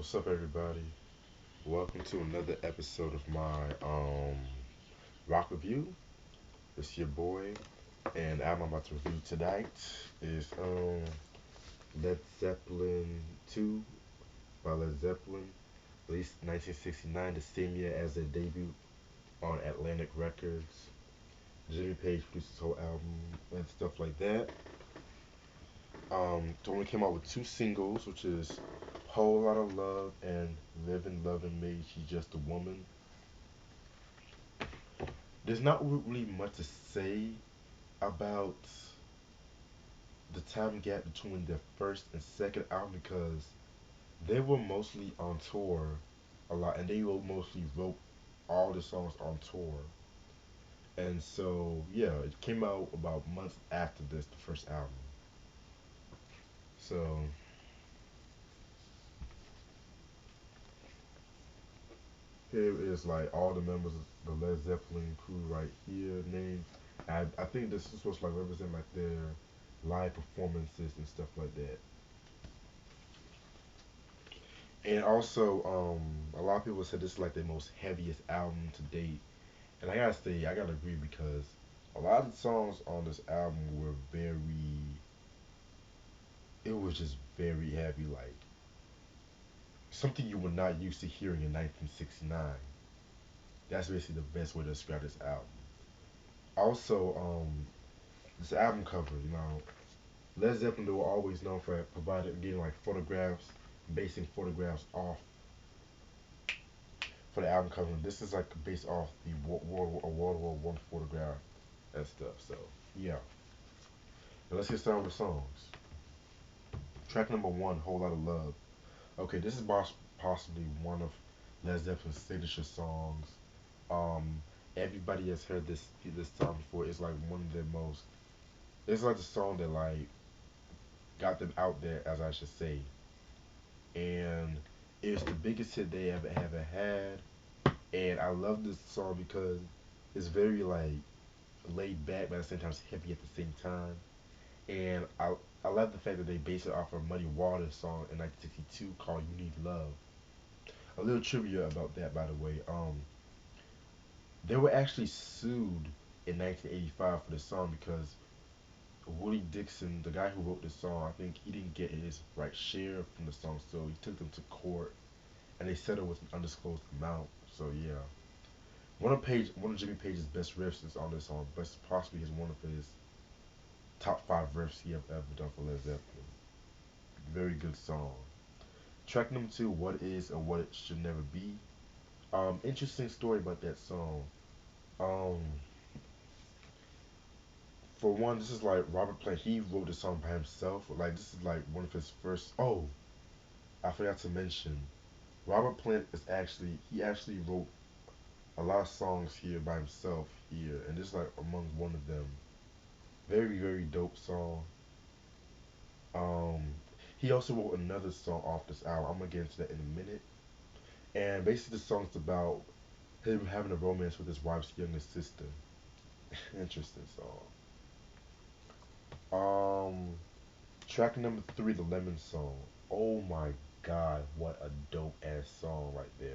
What's up, everybody? Welcome to another episode of my rock review. It's your boy, and the album I'm about to review tonight is Led Zeppelin 2 by Led Zeppelin, released in 1969, the same year as their debut on Atlantic Records. Jimmy Page produced this whole album and stuff like that. So only came out with two singles, which is Whole Lot of Love and Living, Loving Maid, She's Just a Woman. There's not really much to say about the time gap between their first and second album because they were mostly on tour a lot and they mostly wrote all the songs on tour. And so, yeah, it came out about months after this, the first album. So, here is like all the members of the Led Zeppelin crew right here named. I think this is supposed to like represent like their live performances and stuff like that. And also, a lot of people said this is like the most heaviest album to date. And I gotta say, I gotta agree because a lot of the songs on this album were it was just very heavy, like something you were not used to hearing in 1969. That's basically the best way to describe this album. Also, this album cover, Led Zeppelin, they were always known for providing, getting like photographs, basing photographs off for the album cover. This is like based off the World War One photograph and stuff. So yeah, now let's get started with songs. Track number one, Whole Lot of Love. Okay, this is possibly one of Led Zeppelin's signature songs. Um, Everybody has heard this song before. It's like one of their most. It's like the song that like got them out there, as I should say, and it's the biggest hit they ever had. And I love this song because it's very like laid back, but at the same time it's heavy at the same time. And I love the fact that they based it off a Muddy Waters song in 1962 called "You Need Love." A little trivia about that, by the way. They were actually sued in 1985 for the song because Willie Dixon, the guy who wrote the song, I think he didn't get his right share from the song, so he took them to court and they settled with an undisclosed amount. So yeah, one of Jimmy Page's best riffs is on this song, but possibly is one of his top five riffs he have ever done for Led Zeppelin. Very good song. Track number two, What Is or What It Should Never Be. Interesting story about that song. Um, for one, this is like Robert Plant. He wrote the song by himself. Like this is like one of his first. Oh, I forgot to mention. Robert Plant is actually he actually wrote a lot of songs here by himself here, and this is like among one of them. Very dope song. Um, he also wrote another song off this album. I'm gonna get into that in a minute. And basically, the song's about him having a romance with his wife's younger sister. Interesting song. Um, Track number three, the Lemon Song. Oh my God, what a dope ass song right there.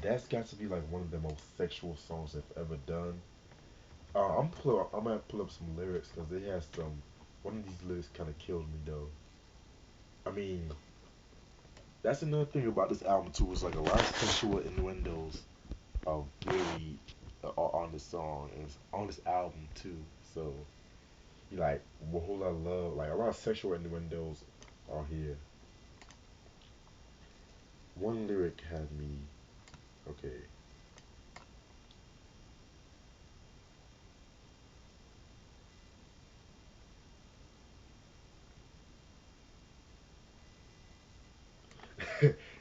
That's got to be like one of the most sexual songs I've ever done. I'm gonna pull up some lyrics because they have some. One of these lyrics kind of killed me though. I mean, that's another thing about this album too. Is like a lot of sexual innuendos are really are on this song and it's on this album too. So you like a whole lot of love, like a lot of sexual innuendos are here. One lyric had me okay.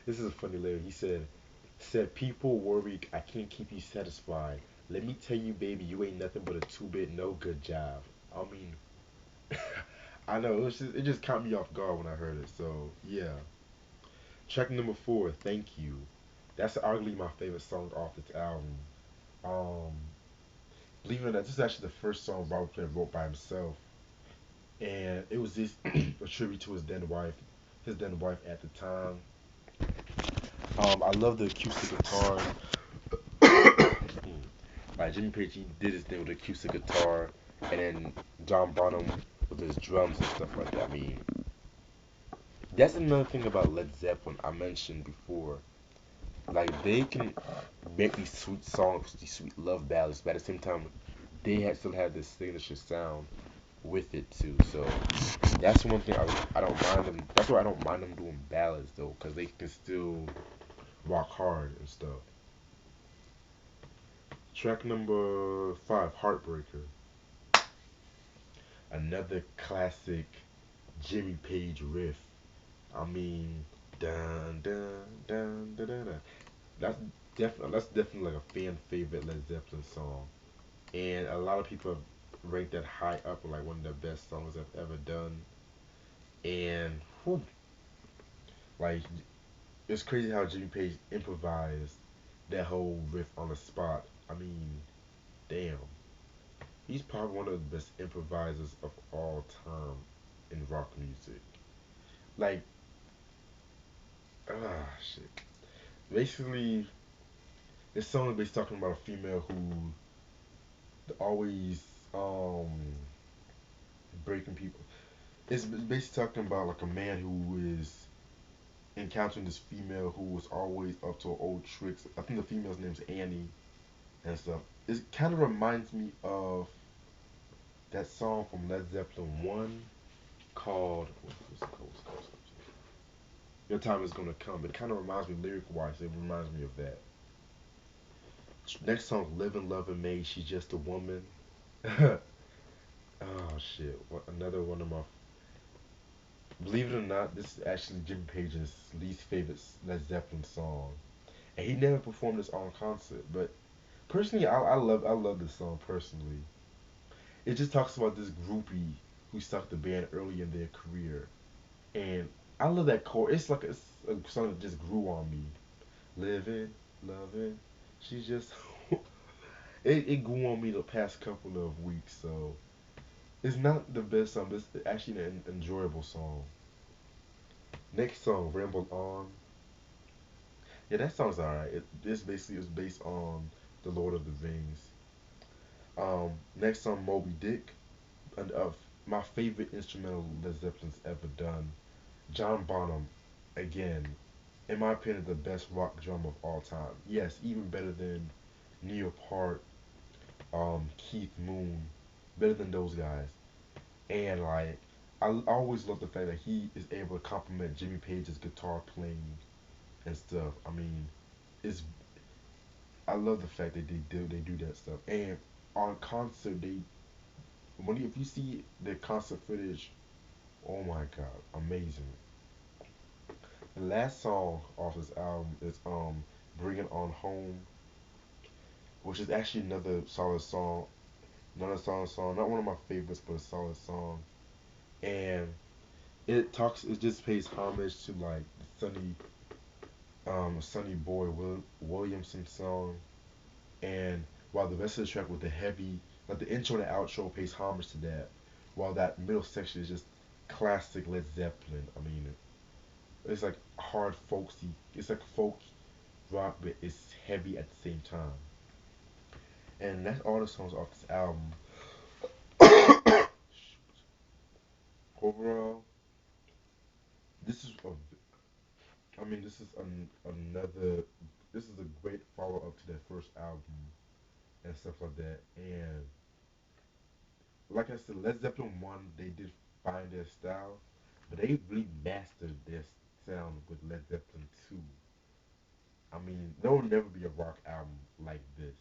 This is a funny lyric. He said people worry I can't keep you satisfied. Let me tell you, baby, you ain't nothing but a two-bit no good job. I mean, I know it just caught me off guard when I heard it. So yeah. Track number four, Thank You. That's arguably my favorite song off this album. Um, Believe it or not, this is actually the first song Robert Plant wrote by himself, and it was this a tribute to his then wife at the time. I love the acoustic guitar. Like Jimmy Page, he did his thing with the acoustic guitar, and then John Bonham with his drums and stuff like that. I mean, that's another thing about Led Zeppelin I mentioned before. Like they can make these sweet songs, these sweet love ballads, but at the same time, still have this signature sound with it too. So that's one thing I don't mind them. That's why I don't mind them doing ballads though, because they can still rock hard and stuff. Track number five, Heartbreaker. Another classic Jimmy Page riff. I mean, dun dun dun dun dun. Dun. That's definitely like a fan favorite Led Zeppelin song, and a lot of people have ranked that high up like one of the best songs I've ever done. And whew, like it's crazy how Jimmy Page improvised that whole riff on the spot. I mean, damn, he's probably one of the best improvisers of all time in rock music. Like, shit. Basically, this song is basically talking about a female who always um breaking people. It's basically talking about like a man who is encountering this female who was always up to old tricks. I think the female's name's Annie and stuff. It kind of reminds me of that song from Led Zeppelin 1 called, what's it called? Your Time Is Gonna Come. It kind of reminds me, lyric wise, it reminds me of that. Next song, Living, Loving Maid, She's Just a Woman. Oh shit. Another one of my. Believe it or not, this is actually Jimmy Page's least favorite Led Zeppelin song. And he never performed this on concert. But personally, I love this song personally. It just talks about this groupie who stuck the band early in their career. And I love that chord. It's a song that just grew on me. Living, loving, she just it grew on me the past couple of weeks. So it's not the best song, but it's actually an enjoyable song. Next song, Ramble On. Yeah, that song's alright. This basically is based on the Lord of the Rings. Next song, Moby Dick, and of my favorite instrumental Led Zeppelin's ever done. John Bonham, again, in my opinion, the best rock drummer of all time. Yes, even better than Neil Peart, Keith Moon, better than those guys. And like, I always love the fact that he is able to complement Jimmy Page's guitar playing and stuff. I mean, it's I love the fact that they do that stuff. And on concert, if you see the concert footage, oh my god, amazing. The last song off this album is "Bring It On Home," which is actually another solid song. Another solid song, not one of my favorites, but a solid song. And it just pays homage to like the Sonny Boy Williamson song. And while the rest of the track with the heavy, like the intro and the outro pays homage to that, while that middle section is just classic Led Zeppelin. I mean, it's like hard folksy. It's like folk rock, but it's heavy at the same time. And that's all the songs off this album. Overall, this is a, I mean, another. This is a great follow up to their first album and stuff like that. And like I said, Led Zeppelin one, they did find their style, but they really mastered their sound with Led Zeppelin two. I mean, there will never be a rock album like this.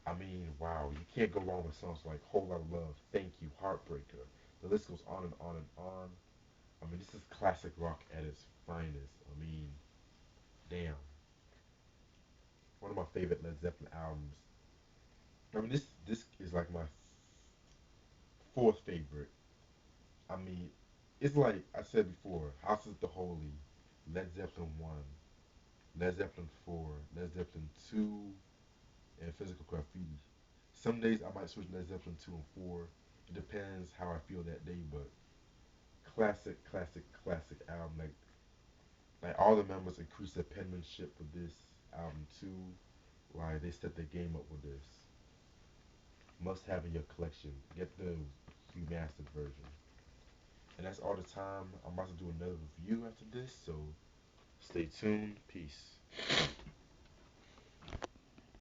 I mean, wow, you can't go wrong with songs like Whole Lot of Love, Thank You, Heartbreaker. The list goes on and on and on. I mean, this is classic rock at its finest. I mean, damn, one of my favorite Led Zeppelin albums. I mean, this is like my fourth favorite. I mean, it's like I said before, House is the Holy, Led Zeppelin 1, Led Zeppelin 4, Led Zeppelin 2, and Physical Graffiti. Some days I might switch Led Zeppelin 2 and 4. It depends how I feel that day, but classic, classic, classic album. Like, Like all the members increased their penmanship with this album too. Like they stepped their game up with this. Must have in your collection. Get the remastered version. And that's all the time. I'm about to do another review after this, so stay tuned. Peace.